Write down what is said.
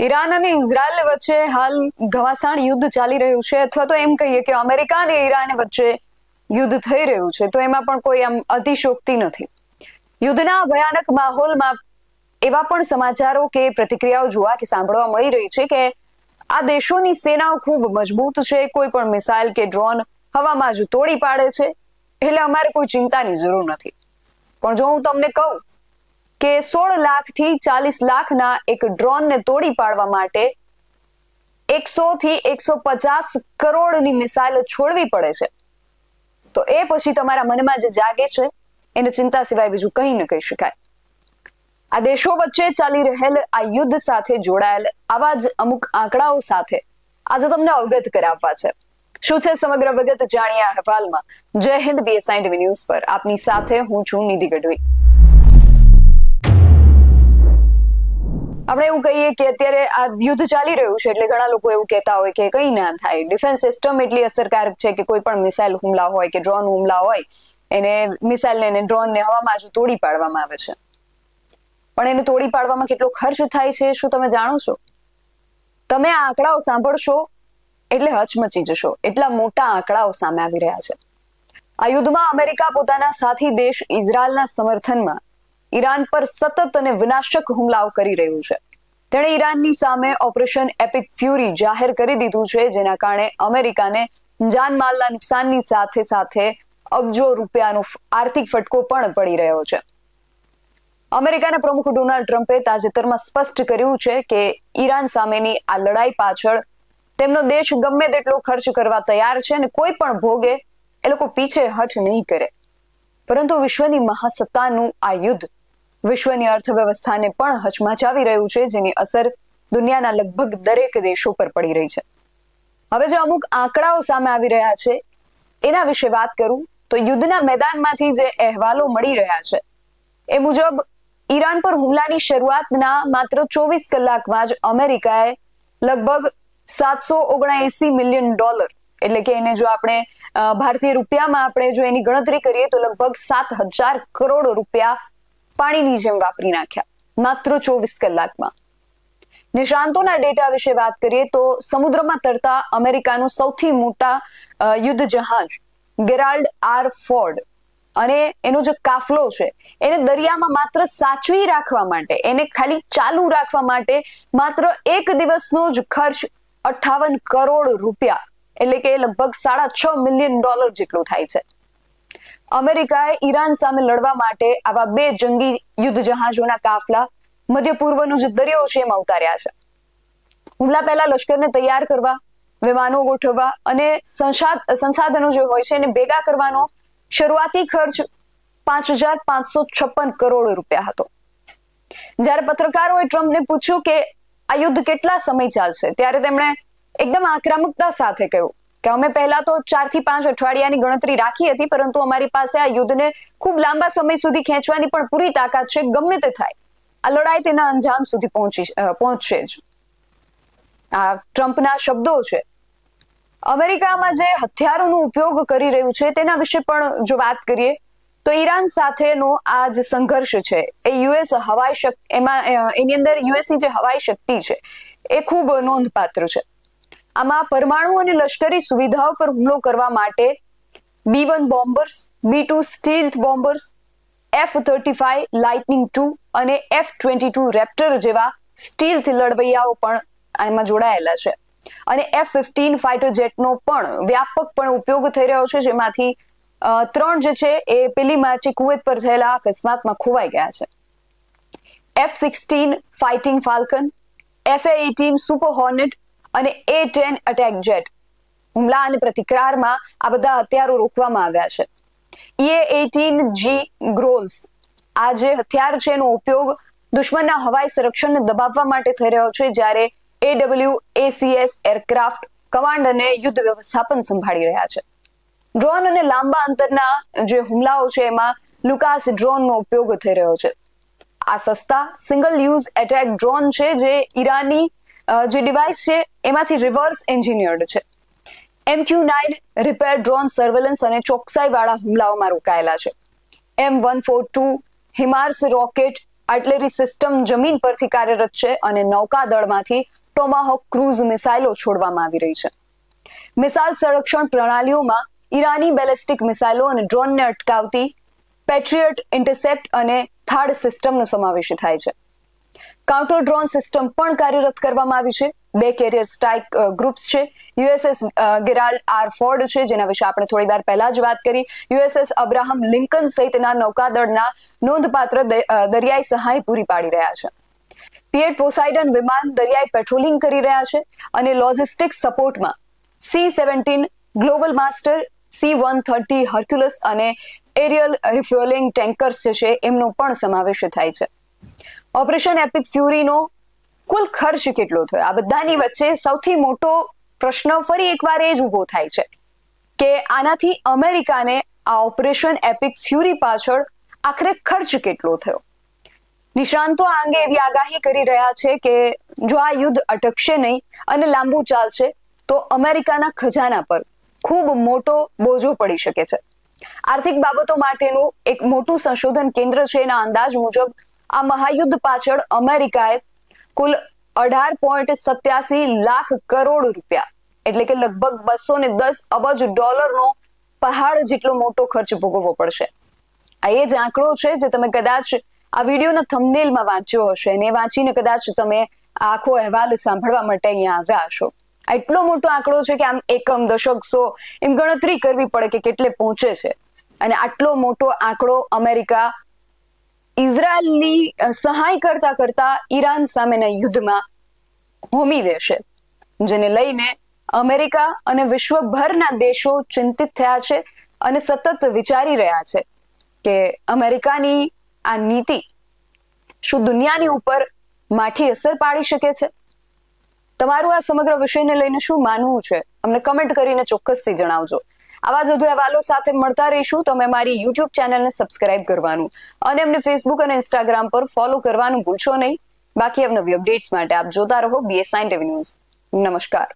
Iran અને Israel વચ્ચે હાલ ઘમાસાણ યુદ્ધ ચાલી રહ્યું છે, અથવા તો એમ કહીએ કે અમેરિકા અને ઈરાન વચ્ચે યુદ્ધ થઈ રહ્યું છે. તો એમાં પણ કોઈ આમ અતિશોક્તિ નથી. યુદ્ધના ભયાનક માહોલમાં એવા પણ સમાચારો કે પ્રતિક્રિયાઓ જોવા કે સાંભળવા મળી રહી છે કે આ દેશોની સેનાઓ ખૂબ મજબૂત છે. કોઈ પણ મિસાઇલ કે ડ્રોન હવામાં જ તોડી પાડે છે, એટલે અમારે કોઈ ચિંતાની જરૂર નથી. પણ જો હું તમને કહું કે 16 લાખથી 40 લાખના એક ડ્રોનને તોડી પાડવા માટે 100 થી 150 કરોડની મિસાઇલ છોડવી પડે છે, તો એ પછી તમારા મનમાં જે જાગે છે એને ચિંતા સિવાય બીજું કંઈ ન કહી શકાય. આ દેશો વચ્ચે ચાલી રહેલ આ યુદ્ધ સાથે જોડાયેલ આવા જ અમુક આંકડાઓ સાથે આજે તમને અવગત કરાવવા છે. શું છે સમગ્ર વિગત જાણીએ આ અહેવાલમાં. જય હિન્દ, BSI TV ન્યૂઝ પર આપની સાથે હું છું નિધિ ગઢવી. આપણે એવું કહીએ કે અત્યારે આ યુદ્ધ ચાલી રહ્યું છે એટલે ઘણા લોકો એવું કહેતા હોય કે કંઈ ના થાય, ડિફેન્સ સિસ્ટમ એટલી અસરકારક છે કે કોઈ પણ મિસાઇલ હુમલા હોય કે ડ્રોન હુમલા હોય એને મિસાઇલને અને ડ્રોનને હવામાં જ તોડી પાડવામાં આવે છે. પણ એને તોડી પાડવામાં કેટલો ખર્ચ થાય છે શું તમે જાણો છો? તમે આ આંકડાઓ સાંભળશો એટલે હચમચી જશો. એટલા મોટા આંકડાઓ સામે આવી રહ્યા છે. આ યુદ્ધમાં અમેરિકા પોતાના સાથી દેશ ઇઝરાયલના સમર્થનમાં ઈરાન પર સતત અને વિનાશક હુમલાઓ કરી રહ્યું છે. તેણે ઈરાનની સામે ઓપરેશન એપિક ફ્યુરી જાહેર કરી દીધું છે, જેના કારણે અમેરિકાને જાનમાલના નુકસાનની સાથે સાથે અબજો રૂપિયાનો આર્થિક ફટકો પણ પડી રહ્યો છે. અમેરિકાના પ્રમુખ ડોનાલ્ડ ટ્રમ્પે તાજેતરમાં સ્પષ્ટ કર્યું છે કે ઈરાન સામેની આ લડાઈ પાછળ તેમનો દેશ ગમે તેટલો ખર્ચ કરવા તૈયાર છે અને કોઈ પણ ભોગે એ લોકો પીછે હઠ નહીં કરે. પરંતુ વિશ્વની મહાસત્તાનું આ યુદ્ધ વિશ્વની અર્થવ્યવસ્થાને પણ હચમચાવી રહ્યું છે, જેની અસર દુનિયાના લગભગ દરેક દેશો પર પડી રહી છે. હવે જે અમુક આંકડાઓ સામે આવી રહ્યા છે એના વિશે વાત કરું તો યુદ્ધના મેદાનમાંથી જે અહેવાલો મળી રહ્યા છે એ મુજબ ઈરાન પર હુમલાની શરૂઆતના માત્ર 24 કલાકમાં જ અમેરિકાએ લગભગ $779 મિલિયન, એટલે કે એને જો આપણે ભારતીય રૂપિયામાં આપણે જો એની ગણતરી કરીએ તો લગભગ 7,000 કરોડ રૂપિયા પાણીની જેમ વાપરી નાખ્યા માત્ર 24 કલાકમાં. નિષ્ણાંતોના ડેટા વિશે વાત કરીએ તો સમુદ્રમાં તરતા અમેરિકાનું સૌથી મોટા યુદ્ધ જહાજ ગેરાલ્ડ આર ફોર્ડ અને એનો જે કાફલો છે એને દરિયામાં માત્ર સાચવી રાખવા માટે, એને ખાલી ચાલુ રાખવા માટે માત્ર એક દિવસનો જ ખર્ચ 58 કરોડ રૂપિયા, એટલે કે લગભગ $6.5 મિલિયન જેટલું થાય છે. અમેરિકાએ ઈરાન સામે લડવા માટે આવા 2 જંગી યુદ્ધ જહાજોના કાફલા મધ્ય પૂર્વનો જે દરિયો છે એમાં ઉતાર્યા છે. હુમલા પહેલા લશ્કરને તૈયાર કરવા, વિમાનો ગોઠવવા અને સંસાધનો જે હોય છે એને ભેગા કરવાનો શરૂઆતી ખર્ચ 5,556 કરોડ રૂપિયા હતો. જ્યારે પત્રકારોએ ટ્રમ્પને પૂછ્યું કે આ યુદ્ધ કેટલા સમય ચાલશે, ત્યારે તેમણે એકદમ આક્રમકતા સાથે કહ્યું કે અમે પહેલા તો 4 થી 5 અઠવાડિયાની ગણતરી રાખી હતી, પરંતુ અમારી પાસે આ યુદ્ધને ખૂબ લાંબા સમય સુધી ખેંચવાની પણ પૂરી તાકાત છે. ગમે તે થાય, આ લડાઈ તેના અંજામ સુધી પહોંચશે જ. આ ટ્રમ્પના શબ્દો છે. અમેરિકામાં જે હથિયારોનો ઉપયોગ કરી રહ્યું છે તેના વિશે પણ જો વાત કરીએ તો ઈરાન સાથેનો આ જે સંઘર્ષ છે એ યુએસ હવાઈ શક્તિ, એમાં એની અંદર યુએસની જે હવાઈ શક્તિ છે એ ખૂબ નોંધપાત્ર છે. આમાં પરમાણુ અને લશ્કરી સુવિધાઓ પર હુમલો કરવા માટે B-1 bombers, B-2 stealth bombers, F-35 lightning II અને F-22 રેપ્ટર જેવા સ્ટીલ્થ લડવૈયાઓ પણ આમાં જોડાયેલા છે. અને F-15 ફાઇટર જેટનો પણ વ્યાપકપણે ઉપયોગ થઈ રહ્યો છે, જેમાંથી 3 જે છે એ પેલી માર્ચે કુવેત પર થયેલા અકસ્માતમાં ખોવાઈ ગયા છે. F-16 fighting Falcone, F-18 super હોર્નેટ અને A-10 અટેક જેટ હુમલા અને પ્રતિકારમાં આ બધા હથિયારો રોકવામાં આવ્યા છે. EA-18G ગ્રોલ્સ આ જે હથિયાર છે એનો ઉપયોગ દુશ્મનના હવાઈ સંરક્ષણને દબાવવા માટે થઈ રહ્યો છે, જ્યારે AWACS એરક્રાફ્ટ કમાન્ડ અને યુદ્ધ વ્યવસ્થાપન સંભાળી રહ્યા છે. ડ્રોન અને લાંબા અંતરના જે હુમલાઓ છે એમાં લુકાસ ડ્રોનનો ઉપયોગ થઈ રહ્યો છે. આ સસ્તા સિંગલ યુઝ એટેક ડ્રોન છે જે ઈરાની જે ડિવાઇસ છે એમાંથી રિવર્સ એન્જિનિયર્ડ છે. MQ-9 રિપેર ડ્રોન સર્વેલન્સ અને ચોકસાઈ વાળા હુમલાઓમાં રોકાયેલા છે. M142 હિમાર્સ રોકેટ આર્ટિલરી સિસ્ટમ જમીન પરથી કાર્યરત છે અને નૌકાદળમાંથી ટોમાહોક ક્રૂઝ મિસાઇલો છોડવામાં આવી રહી છે. મિસાઇલ સંરક્ષણ પ્રણાલીઓમાં ઈરાની બેલિસ્ટિક મિસાઇલો અને ડ્રોનને અટકાવતી પેટ્રિયટ, ઇન્ટરસેપ્ટ અને થાડ સિસ્ટમનો સમાવેશ થાય છે. કાઉન્ટર ડ્રોન સિસ્ટમ પણ કાર્યરત કરવામાં આવી છે. 2 કેરિયર સ્ટ્રાઇક ગ્રુપ્સ છે. યુએસએસ ગેરાલ્ડ આર ફોર્ડ છે, જેના વિશે આપણે થોડી વાર પહેલા જ વાત કરી. યુએસએસ અબ્રાહમ લિંકન સહિતના નૌકાદળના નોંધપાત્ર દરિયાઈ સહાય પૂરી પાડી રહ્યા છે. પીએટ પોસાઇડન વિમાન દરિયાઈ પેટ્રોલિંગ કરી રહ્યા છે અને લોજિસ્ટિક્સ સપોર્ટમાં C-17 global master, C-130 Hercules અને એરિયલ રિફ્યુઅલિંગ ટેન્કર્સ જે છે એમનો પણ સમાવેશ થાય છે. ઓપરેશન એપિક ફ્યુરીનો કુલ ખર્ચ કેટલો થયો? આ બધાની વચ્ચે સૌથી મોટો પ્રશ્ન ફરી એકવાર એ જ ઊભો થાય છે કે આનાથી અમેરિકાને આ ઓપરેશન એપિક ફ્યુરી પાછળ આખરે ખર્ચ કેટલો થયો? નિષ્ણાંતો આ અંગે એવી આગાહી કરી રહ્યા છે કે જો આ યુદ્ધ અટકશે નહીં અને લાંબુ ચાલશે તો અમેરિકાના ખજાના પર ખૂબ મોટો બોજો પડી શકે છે. આર્થિક બાબતો માટેનું એક મોટું સંશોધન કેન્દ્ર છે એના અંદાજ મુજબ આ મહાયુદ્ધ પાછળ અમેરિકાએ કુલ 18.87 લાખ કરોડ રૂપિયા એટલે કે લગભગ $210 અબજ પહાડ જેટલો મોટો ખર્ચ ભોગવવો પડશે. આ એ જ આંકડો છે જે તમે કદાચ આ વિડીયોના થંબનેલમાં વાંચ્યો હશે અને વાંચીને કદાચ તમે આખો અહેવાલ સાંભળવા માટે અહીંયા આવ્યા હશો. એટલો મોટો આંકડો છે કે આમ એકમ, દશક, 100 એમ ગણતરી કરવી પડે કે કેટલે પહોંચે છે. અને આટલો મોટો આંકડો અમેરિકા ઇઝરાયલની સહાય કરતા કરતા ઈરાન સામેના યુદ્ધમાં હોમી દેશે, જેને લઈને અમેરિકા અને વિશ્વભરના દેશો ચિંતિત થયા છે અને સતત વિચારી રહ્યા છે કે અમેરિકાની આ નીતિ શું દુનિયાની ઉપર માઠી અસર પાડી શકે છે? તમારું આ સમગ્ર વિષયને લઈને શું માનવું છે? અમને કમેન્ટ કરીને ચોક્કસથી જણાવજો. આવા જ વધુ અહેવાલો સાથે મળતા રહીશું. તમે મારી યુટ્યુબ ચેનલને સબસ્ક્રાઇબ કરવાનું અને અમને ફેસબુક અને ઇન્સ્ટાગ્રામ પર ફોલો કરવાનું ભૂલશો નહીં. બાકી અવનવી અપડેટ્સ માટે આપ જોતા રહો BS9 TV ન્યૂઝ. નમસ્કાર.